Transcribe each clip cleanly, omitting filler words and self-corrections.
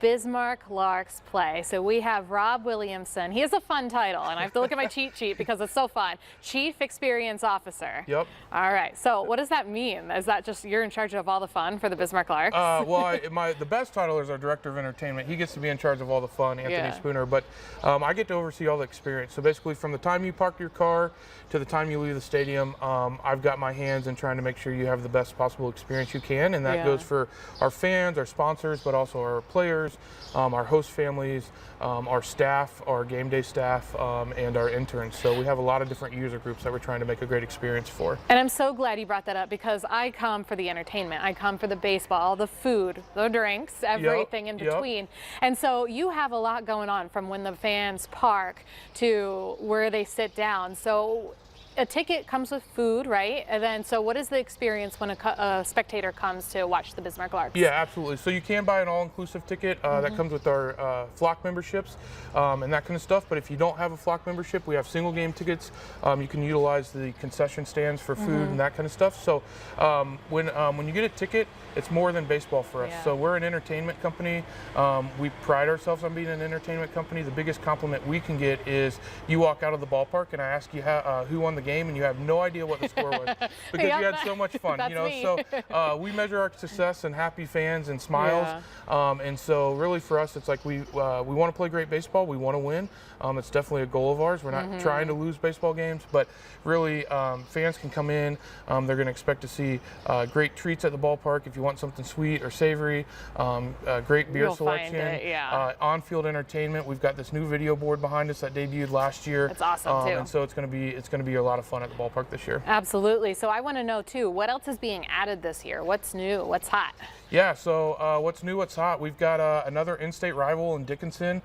Bismarck Larks play. So we have Rob Williamson. He has a fun title, and I have to look at my cheat sheet because it's so fun. Chief Experience Officer. Yep. All right. So what does that mean? Is that just you're in charge of all the fun for the Bismarck Larks? The best title is our Director of Entertainment. He gets to be in charge of all the fun, Anthony Spooner, but I get to oversee all the experience. So basically from the time you park your car to the time you leave the stadium, I've got my hands in trying to make sure you have the best possible experience you can, and that goes for our fans, our sponsors, but also our players, our host families, our staff, our game day staff, and our interns. So we have a lot of different user groups that we're trying to make a great experience for. And I'm so glad you brought that up because I come for the entertainment. I come for the baseball, the food, the drinks, everything in between. And so you have a lot going on from when the fans park to where they sit down. So a ticket comes with food, right? And then, so what is the experience when a spectator comes to watch the Bismarck Larks? Yeah, absolutely. So you can buy an all-inclusive ticket that comes with our flock memberships and that kind of stuff. But if you don't have a flock membership, we have single game tickets. You can utilize the concession stands for food and that kind of stuff. So when you get a ticket, it's more than baseball for us. So we're an entertainment company. We pride ourselves on being an entertainment company. The biggest compliment we can get is you walk out of the ballpark and I ask you who won the game and you have no idea what the score was because you had so much fun. That's me. So we measure our success in happy fans and smiles. And so really for us, it's like we want to play great baseball. We want to win. It's definitely a goal of ours. We're not trying to lose baseball games, but really fans can come in. They're going to expect to see great treats at the ballpark. If you want something sweet or savory, great beer selection, on-field entertainment. We've got this new video board behind us that debuted last year. It's awesome too. And so it's going to be a lot of fun at the ballpark this year. Absolutely. So I want to know too, what else is being added this year? What's new? What's hot? Yeah, so what's new, what's hot? We've got another in-state rival in Dickinson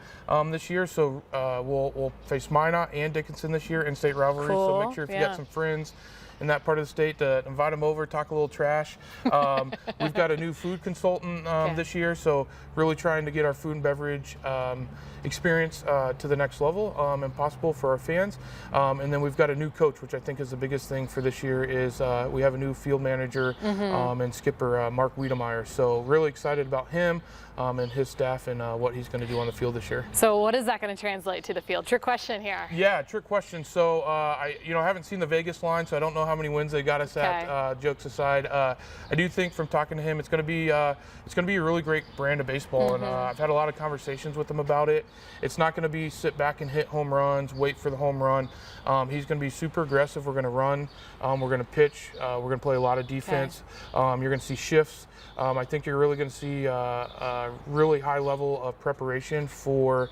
this year. So we'll face Minot and Dickinson this year, in-state rivalry. Cool. So make sure if you got some friends in that part of the state to invite them over, talk a little trash. We've got a new food consultant this year, so really trying to get our food and beverage experience to the next level and possible for our fans. And then we've got a new coach, which I think is the biggest thing for this year is we have a new field manager and skipper, Mark Wiedemeyer. So really excited about him and his staff and what he's going to do on the field this year. So what is that going to translate to the field? Trick question here. Yeah, trick question. So I haven't seen the Vegas line, so I don't know how many wins they got us at. Jokes aside, I do think from talking to him, it's going to be a really great brand of baseball, and I've had a lot of conversations with him about it. It's not going to be sit back and hit home runs, wait for the home run. He's going to be super aggressive. We're going to run. We're going to pitch. We're going to play a lot of defense. You're going to see shifts. I think you're really going to see a really high level of preparation for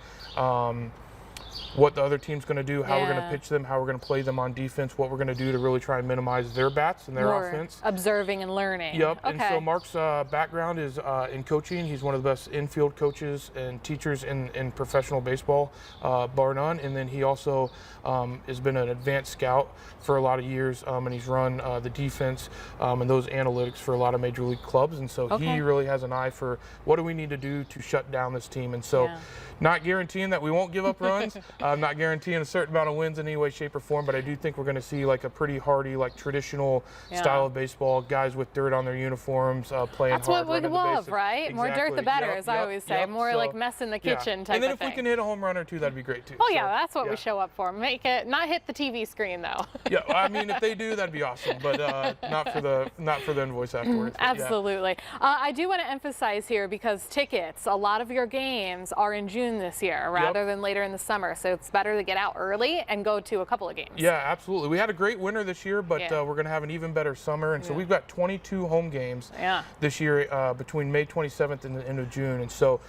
what the other team's going to do, how we're going to pitch them, how we're going to play them on defense, what we're going to do to really try and minimize their bats and their offense. Observing and learning. Yep. And so Mark's background is in coaching. He's one of the best infield coaches and teachers in professional baseball, bar none. And then he also has been an advanced scout for a lot of years, and he's run the defense and those analytics for a lot of major league clubs. And so he really has an eye for what do we need to do to shut down this team. And so not guaranteeing that we won't give up runs. I'm not guaranteeing a certain amount of wins in any way, shape, or form, but I do think we're going to see like a pretty hardy, like traditional style of baseball, guys with dirt on their uniforms, playing That's hard. what we love, right? Exactly. More dirt, the better, as I always say. More like mess in the kitchen type And then of if we can hit a home run or two, that'd be great too. Oh yeah, that's what we show up for. Make it, not hit the TV screen though. Yeah, I mean, if they do, that'd be awesome, but not for the invoice afterwards. Absolutely. I do want to emphasize here because tickets, a lot of your games are in June this year rather than later in the summer, so it's better to get out early and go to a couple of games. Yeah, absolutely. We had a great winter this year, but we're going to have an even better summer, and so we've got 22 home games this year between May 27th and the end of June, and so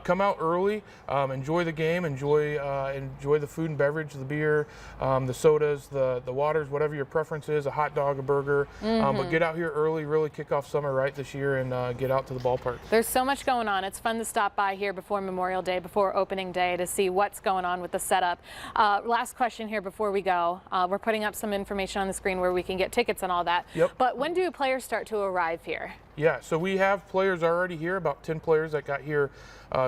come out early, enjoy the game, enjoy the food and beverage, the beer, the sodas, the waters, whatever your preference is, a hot dog, a burger, but get out here early, really kick off summer right this year and get out to the ballpark. There's so much going on. It's fun to stop by here before Memorial Day, before opening day to see what's going on with the setup. Last question here before we go. We're putting up some information on the screen where we can get tickets and all that. But when do players start to arrive here? Yeah, so we have players already here, about 10 players that got here,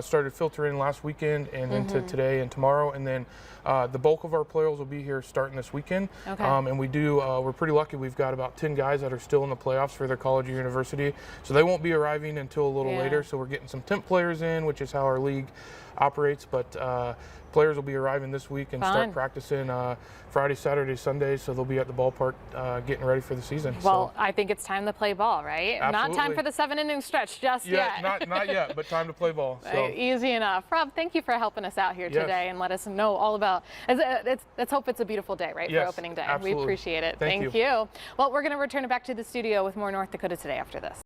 started filtering last weekend and into today and tomorrow, and then the bulk of our players will be here starting this weekend. Okay. And we're pretty lucky. We've got about 10 guys that are still in the playoffs for their college or university, so they won't be arriving until a little later. So we're getting some temp players in, which is how our league operates, but players will be arriving this week and start practicing Friday, Saturday, Sunday, so they'll be at the ballpark getting ready for the season. Well, I think it's time to play ball, right? Absolutely. Not time for the 7-inning stretch just yet. Not yet, but time to play ball. So. Easy enough. Rob, thank you for helping us out here today and let us know all about, let's hope it's a beautiful day, right, for opening day. Absolutely. We appreciate it. Thank you. Well, we're going to return it back to the studio with more North Dakota Today after this.